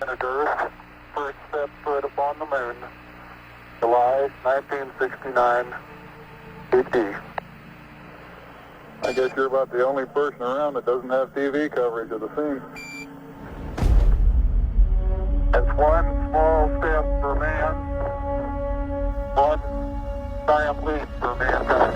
Earth first set foot upon the moon, July 1969, AD. I guess you're about the only person around that doesn't have TV coverage of the scene. That's one small step for man, one giant leap for mankind.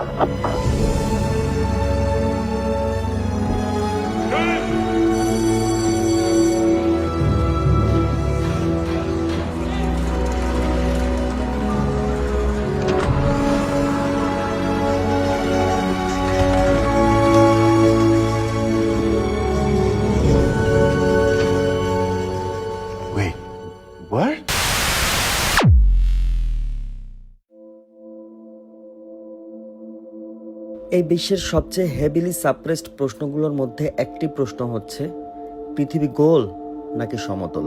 Wait, what? এই বিশ্বের সবচেয়ে heavily suppressed প্রশ্নগুলোর মধ্যে একটি প্রশ্ন হচ্ছে, পৃথিবী গোল নাকি সমতল?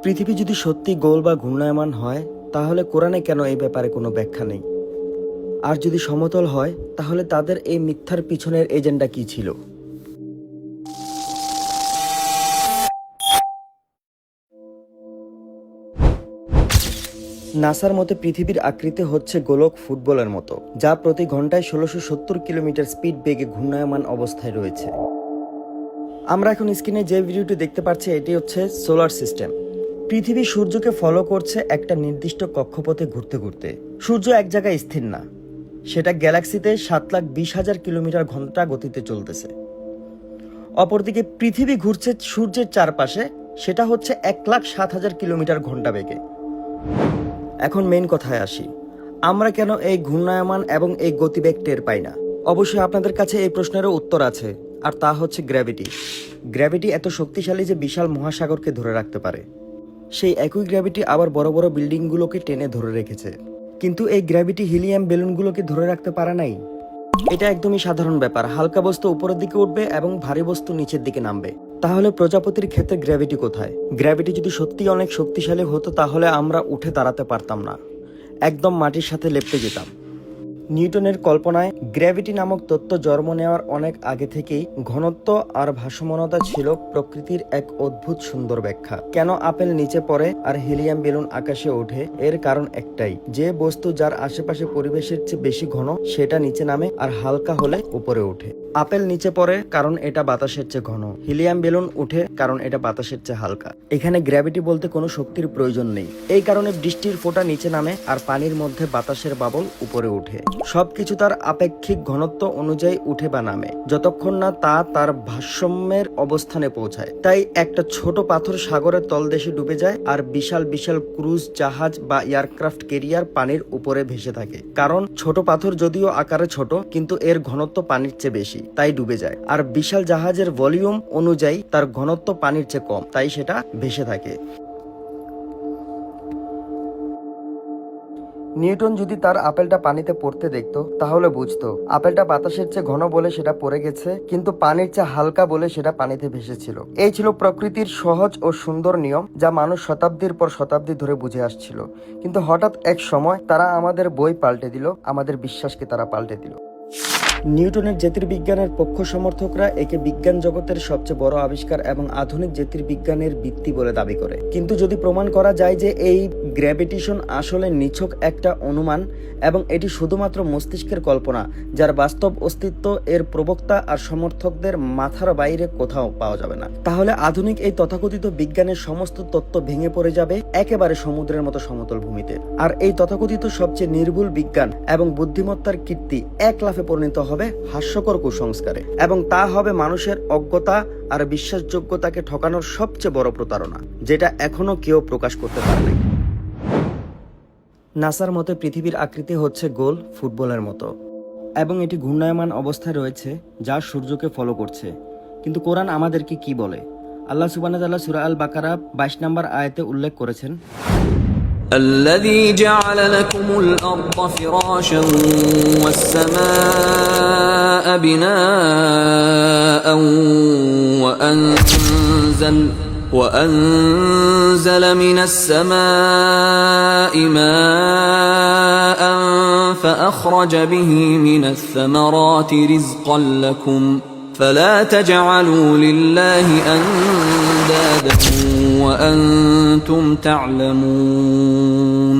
পৃথিবী যদি সত্যি গোল বা ঘূর্ণায়মান হয়, তাহলে কোরআনে কেন এই ব্যাপারে কোনো ব্যাখ্যা নেই? আর যদি সমতল হয়, তাহলে তাদের এই মিথ্যার পিছনের এজেন্ডা কি ছিল? নাসার মতে পৃথিবীর আকৃতি হচ্ছে গোলক ফুটবলের মতো, যা প্রতি ঘন্টায় 1670 কিলোমিটার স্পিড বেগে ঘূর্ণায়মান অবস্থায় রয়েছে। আমরা এখন স্ক্রিনে যে ভিডিওটি দেখতে পাচ্ছি, এটি হচ্ছে সোলার সিস্টেম। পৃথিবী সূর্যকে ফলো করছে একটা নির্দিষ্ট কক্ষপথে ঘুরতে ঘুরতে। সূর্য এক জায়গায় স্থির না, সেটা গ্যালাক্সিতে 7,20,000 কিলোমিটার ঘন্টা গতিতে চলতেছে। অপরদিকে পৃথিবী ঘুরছে সূর্যের চারপাশে, সেটা হচ্ছে 1,07,000 কিলোমিটার ঘন্টা বেগে। এখন মেইন কথায় আসি, আমরা কেন এই ঘূর্ণায়মান এবং এই গতিবেগ টের পাই না? অবশ্যই আপনাদের কাছে এই প্রশ্নেরও উত্তর আছে, আর তা হচ্ছে গ্র্যাভিটি। গ্র্যাভিটি এত শক্তিশালী যে বিশাল মহাসাগরকে ধরে রাখতে পারে। সেই একই গ্র্যাভিটি আবার বড় বড় বিল্ডিংগুলোকে টেনে ধরে রেখেছে, কিন্তু এই গ্র্যাভিটি হিলিয়াম বেলুনগুলোকে ধরে রাখতে পারে নাই। এটা একদমই সাধারণ ব্যাপার, হালকা বস্তু উপরের দিকে উঠবে এবং ভারী বস্তু নিচের দিকে নামবে। তাহলে প্রজাপতির ক্ষেত্রে গ্র্যাভিটি কোথায়? গ্র্যাভিটি যদি সত্যি অনেক শক্তিশালী হতো, তাহলে আমরা উঠে দাঁড়াতে পারতাম না, একদম মাটির সাথে লেপ্টে যেতাম। নিউটনের কল্পনায় গ্র্যাভিটি নামক তত্ত্ব জন্ম নেওয়ার অনেক আগে থেকেই ঘনত্ব আর ভাসমানতা ছিল প্রকৃতির এক অদ্ভুত সুন্দর ব্যাখ্যা। কেন আপেল নিচে পড়ে আর হিলিয়াম বেলুন আকাশে ওঠে? এর কারণ একটাই, যে বস্তু যার আশেপাশে পরিবেশের চেয়ে বেশি ঘন, সেটা নিচে নামে, আর হালকা হলে উপরে ওঠে। আপেল নিচে পড়ে কারণ এটা বাতাসের চেয়ে ঘন, হিলিয়াম বেলুন উঠে কারণ এটা বাতাসের চেয়ে হালকা। এখানে গ্র্যাভিটি বলতে কোনো শক্তির প্রয়োজন নেই। এই কারণে বৃষ্টির ফোঁটা নিচে নামে আর পানির মধ্যে বাতাসের বাবল উপরে ওঠে। সবকিছু তার আপেক্ষিক ঘনত্ব অনুযায়ী উঠে বা নামে, যতক্ষণ না তা তার ভারসাম্যের অবস্থানে পৌঁছায়। তাই একটা ছোট পাথর সাগরের তলদেশে ডুবে যায়, আর বিশাল বিশাল ক্রুজ জাহাজ বা এয়ারক্রাফট ক্যারিয়ার পানির উপরে ভেসে থাকে। কারণ ছোট পাথর যদিও আকারে ছোট, কিন্তু এর ঘনত্ব পানির চেয়ে বেশি, তাই ডুবে যায়। আর বিশাল জাহাজের ভলিউম অনুযায়ী তার ঘনত্ব পানির চেয়ে কম, তাই সেটা ভেসে থাকে। নিউটন যদি তার আপেলটা পানিতে পড়তে দেখতো, তাহলে বুঝতো আপেলটা বাতাসের চেয়ে ঘন বলে সেটা পড়ে গেছে, কিন্তু পানির চেয়ে হালকা বলে সেটা পানিতে ভেসেছিল। এই ছিল প্রকৃতির সহজ ও সুন্দর নিয়ম, যা মানুষ শতাব্দীর পর শতাব্দী ধরে বুঝে আসছিল। কিন্তু হঠাৎ এক সময় তারা আমাদের বই পাল্টে দিল, আমাদের বিশ্বাসকে তারা পাল্টে দিল। নিউটনের জ্যোতির্বিজ্ঞানের পক্ষ সমর্থকরা একে বিজ্ঞান জগতের সবচেয়ে বড় আবিষ্কার এবং আধুনিক জ্যোতির্বিজ্ঞানের ভিত্তি বলে দাবি করে। কিন্তু যদি প্রমাণ করা যায় যে এই গ্র্যাভিটেশন আসলে নিছক একটা অনুমান এবং এটি শুধুমাত্র মস্তিষ্কের কল্পনা, যার বাস্তব অস্তিত্ব এর প্রবক্তা আর সমর্থকদের মাথার বাইরে কোথাও পাওয়া যাবে না, তাহলে আধুনিক এই তথাকথিত বিজ্ঞানের সমস্ত তত্ত্ব ভেঙে পড়ে যাবে একেবারে সমুদ্রের মতো সমতল ভূমিতে। আর এই তথাকথিত সবচেয়ে নির্ভুল বিজ্ঞান এবং বুদ্ধিমত্তার কীর্তি এক লাফে পরিণত হবে হাস্যকর কুসংস্কারে, এবং তা হবে মানুষের অজ্ঞতা আর বিশ্বাসযোগ্যতাকে ঠকানোর সবচেয়ে বড় প্রতারণা, যেটা এখনো কেউ প্রকাশ করতে পারে। নাসার মতে পৃথিবীর আকৃতি হচ্ছে গোল ফুটবলের মতো, এবং এটি ঘূর্ণায়মান অবস্থায় রয়েছে, যা সূর্যকে ফলো করছে। কিন্তু কোরআন আমাদেরকে কি বলে? আল্লাহ সুবহানাহু ওয়া তাআলা সূরা আল বাকারা 22 নম্বর আয়াতে উল্লেখ করেছেন, الذي جعل لكم الأرض فراشا والسماء بناء وأنزل من السماء ماء فأخرج به من الثمرات رزقا لكم فلا تجعلوا لله أندادا أندادا وأنتم تعلمون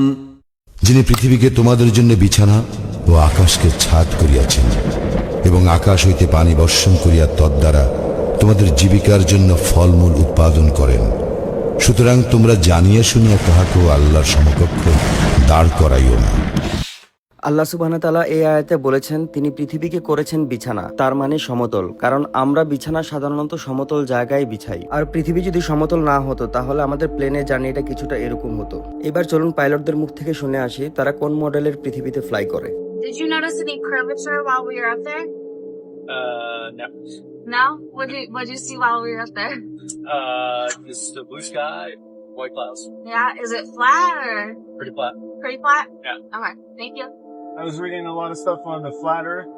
যিনি পৃথিবীকে তোমাদের জন্য বিছানা ও আকাশকে ছাদ করিয়াছেন এবং আকাশ হইতে পানি বর্ষণ করিয়া তদ্বারা তোমাদের জীবিকার জন্য ফলমূল উৎপাদন করেন, সুতরাং তোমরা জানিয়া শুনিয়া কাহাকেও আল্লাহর সমকক্ষ দাঁড় করাইও না। আল্লাহ সুবহানাহু ওয়া তাআলা এই আয়াতে বলেছেন তিনি পৃথিবীকে করেছেন বিছানা, তার মানে সমতল। কারণ আমরা বিছানা সাধারণত সমতল জায়গায় বিছাই, আর পৃথিবী যদি সমতল না হতো তাহলে আমাদের প্লেনের জার্নিটা কিছুটা এরকম হতো। এবার চলুন পাইলটদের মুখ থেকে শুনে আসি তারা কোন মডেলের পৃথিবীতে ফ্লাই করে। Did you notice any curvature while we were up there? No. No? What'd you see while we were up there? Just the blue sky, white clouds. Yeah, is it flat or Pretty flat. pretty flat? Yeah. Okay, thank you. I was reading a lot of stuff on the flat earth.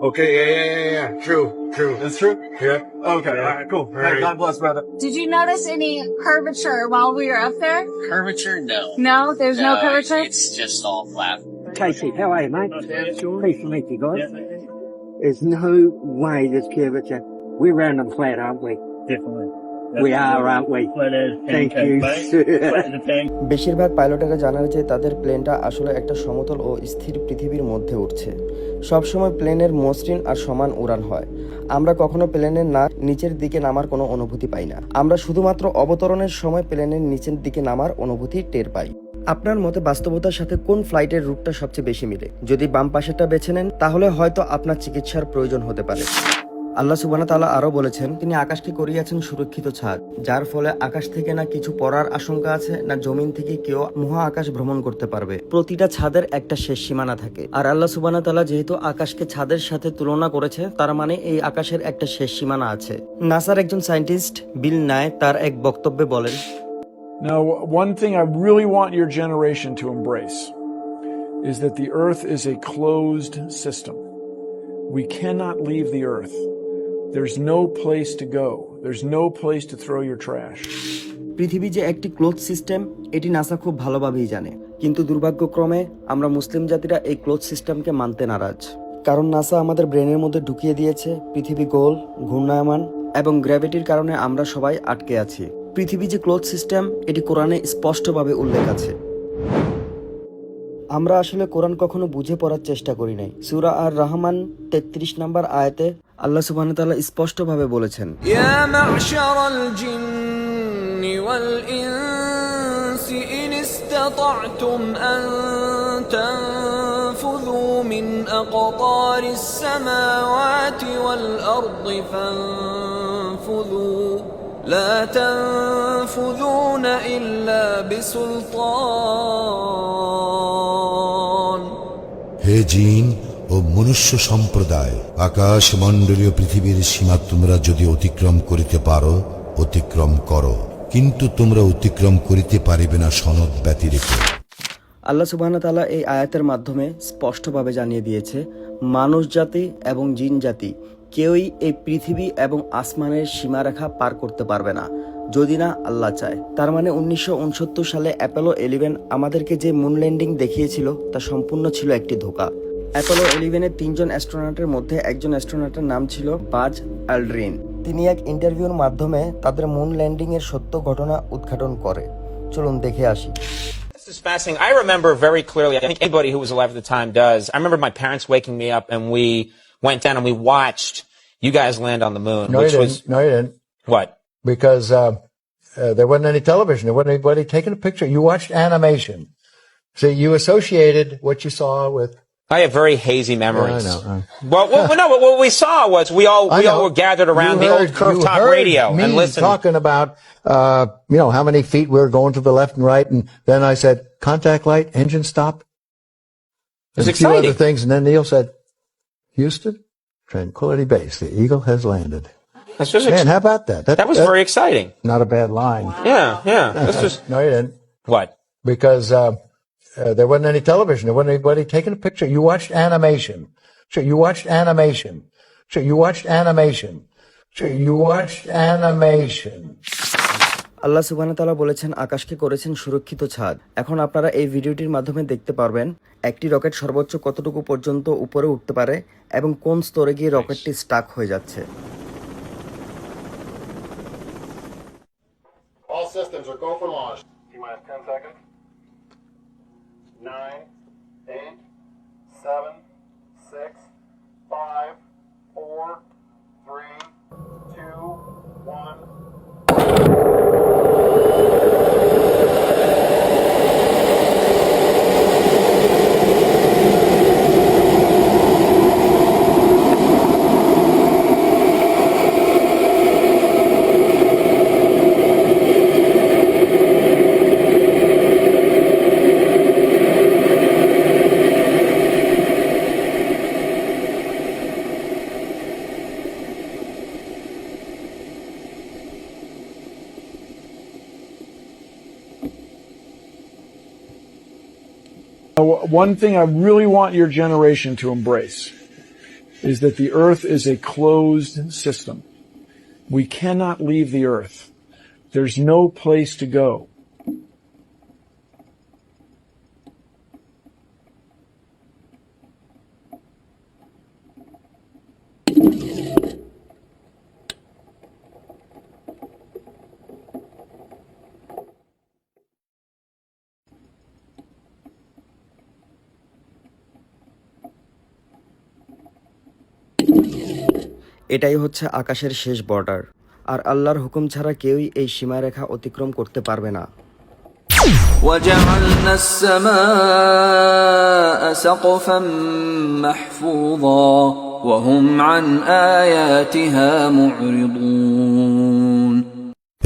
Okay, yeah. True. It's true? Yeah. Okay, all right, cool. All right. God bless, brother. Did you notice any curvature while we were up there? Curvature? No. No, there's no curvature? It's just all flat. Casey, how are you, mate? Nice to meet you guys. There's no way there's curvature. We're round and flat, aren't we? Definitely. We are, aren't we? Thank you. বেশিরভাগ পাইলটেরা জানার যে তাদের প্লেনটা আসলে একটা সমতল ও স্থির পৃথিবীর মধ্যে উঠছে। সবসময় প্লেনের মসৃণ আর সমান উড়ান হয়। আমরা কখনো প্লেনের নিচের দিকে নামার কোনো অনুভূতি পাই না। আমরা শুধুমাত্র অবতরণের সময় প্লেনের নিচের দিকে নামার অনুভূতি টের পাই। আপনার মতে বাস্তবতার সাথে কোন ফ্লাইটের রুটটা সবচেয়ে বেশি মিলে? যদি বাম পাশেরটা বেছে নেন তাহলে হয়তো আপনার চিকিৎসার প্রয়োজন হতে পারে। আল্লাহ সুবহানাহু ওয়া তাআলা আরো বলেছেন তিনি আকাশকে করিয়াছেন সুরক্ষিত ছাদ, যার ফলে আকাশ থেকে না কিছু পড়ার আশঙ্কা আছে, না জমিন থেকে কেউ মহা আকাশ ভ্রমণ করতে পারবে। প্রতিটা ছাদের একটা শেষ সীমানা থাকে, আর আল্লাহ সুবহানাহু ওয়া তাআলা যেহেতু আকাশকে ছাদের সাথে তুলনা করেছে তার মানে এই আকাশের একটা শেষ সীমানা আছে। নাসার একজন সায়েন্টিস্ট বিল নায় তার এক বক্তব্যে বলেন, Now, one thing I really want your generation to embrace is that the earth is a closed system. We cannot leave the earth. There's no place to go. There's no place to throw your trash. পৃথিবী যে একটি close system এটি NASA খুব ভালোভাবেই জানে, কিন্তু দুর্ভাগ্যক্রমে আমরা মুসলিম জাতিরা এই ক্লোজ সিস্টেমকে মানতে নারাজ। কারণ নাসা আমাদের ব্রেনের মধ্যে ঢুকিয়ে দিয়েছে পৃথিবী গোল, ঘূর্ণায়মান এবং গ্র্যাভিটির কারণে আমরা সবাই আটকে আছি। পৃথিবী যে ক্লোজ সিস্টেম এটি কোরআনে স্পষ্টভাবে উল্লেখ আছে। আমরা আসলে কোরআন কখনো বুঝে পড়ার চেষ্টা করি নাই। সূরা আর রহমান 33 নম্বর আয়াতে আল্লাহ সুবহানাহু ওয়া তাআলা স্পষ্টভাবে বলেছেন, يا معشر الجن والإنس إن استطعتم أن تنفذوا من أقطار السماوات والأرض فانفذوا لا تنفذون إلا بسلطان। হে জিন ও মনুষ্য সম্প্রদায়, আকাশ মণ্ডলীয় পৃথিবীর সীমা তোমরা যদি অতিক্রম করিতে পারো অতিক্রম করো, কিন্তু তোমরা অতিক্রম করিতে পারিবে না সনদ ব্যতিরেকে। আল্লাহ সুবহানাহু ওয়া তাআলা এই আয়াতের মাধ্যমে স্পষ্টভাবে জানিয়ে দিয়েছে মানুষ জাতি এবং জিন জাতি কেউই এই পৃথিবী এবং আসমানের সীমারেখা পার করতে পারবে না যদি না আল্লাহ চায়। তার মানে 1969 সালে অ্যাপোলো 11 আমাদেরকে যে মুন ল্যান্ডিং দেখিয়েছিল তা সম্পূর্ণ ছিল একটি ধোঁকা। অ্যাপোলো 11-এর 3 জন অ্যাস্ট্রোনটের মধ্যে একজন অ্যাস্ট্রোনটের নাম ছিল বাজ অ্যালড্রিন। তিনি এক ইন্টারভিউর মাধ্যমে তাদের মুন ল্যান্ডিং এর সত্য ঘটনা উদ্ঘাটন করে। চলুন দেখে আসি। This is fascinating. I remember very clearly, I think anybody who was alive at the time does. I remember my parents waking me up and we went down and we watched you guys land on the moon. No, you didn't. What? Because there wasn't any television. There wasn't anybody taking a picture. You watched animation. So you associated what you saw with. I have very hazy memories. I know. Well, no, but what we saw was we all were gathered around the old curved top radio and listened. Talking about, how many feet we were going to the left and right. And then I said, contact light, engine stop. It's and a few exciting. other things. And then Neil said, Houston, Tranquility Base, the Eagle has landed. That's just Man, how about that? that was very exciting. Not a bad line. Yeah. This was No, you didn't. what? Because there wasn't any television. There wasn't anybody taking a picture. You watched animation. Sure, you watched animation. Sure, you watched animation. Sure, you watched animation. আল্লাহ সুবহানাহু ওয়া তাআলা বলেছেন আকাশকে করেছেন সুরক্ষিত ছাদ। এখন আপনারা এই ভিডিওটির মাধ্যমে দেখতে পারবেন একটি রকেট সর্বোচ্চ কতটুকু পর্যন্ত উপরে উঠতে পারে এবং কোন স্তরে গিয়ে রকেটটি স্টাক হয়ে যাচ্ছে। systems are go for launch. T-minus 10 seconds. 9, 8, 7, 6, 5, 4, 3, 2, 1. One thing I really want your generation to embrace is that the earth is a closed system. We cannot leave the earth. There's no place to go. এটাই হচ্ছে আকাশের শেষ border, আর আল্লাহর হুকুম ছাড়া কেউই এই সীমারেখা অতিক্রম করতে পারবে না। وجعلنا السماء سقفا محفوظا وهم عن آياتها معرضون।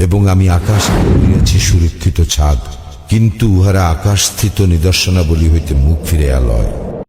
এবং আমি আকাশ করিয়াছি সুরক্ষিত ছাদ, কিন্তু উহারা আকাশস্থিত নিদর্শনাবলী হইতে মুখ ফিরাইয়া লয়।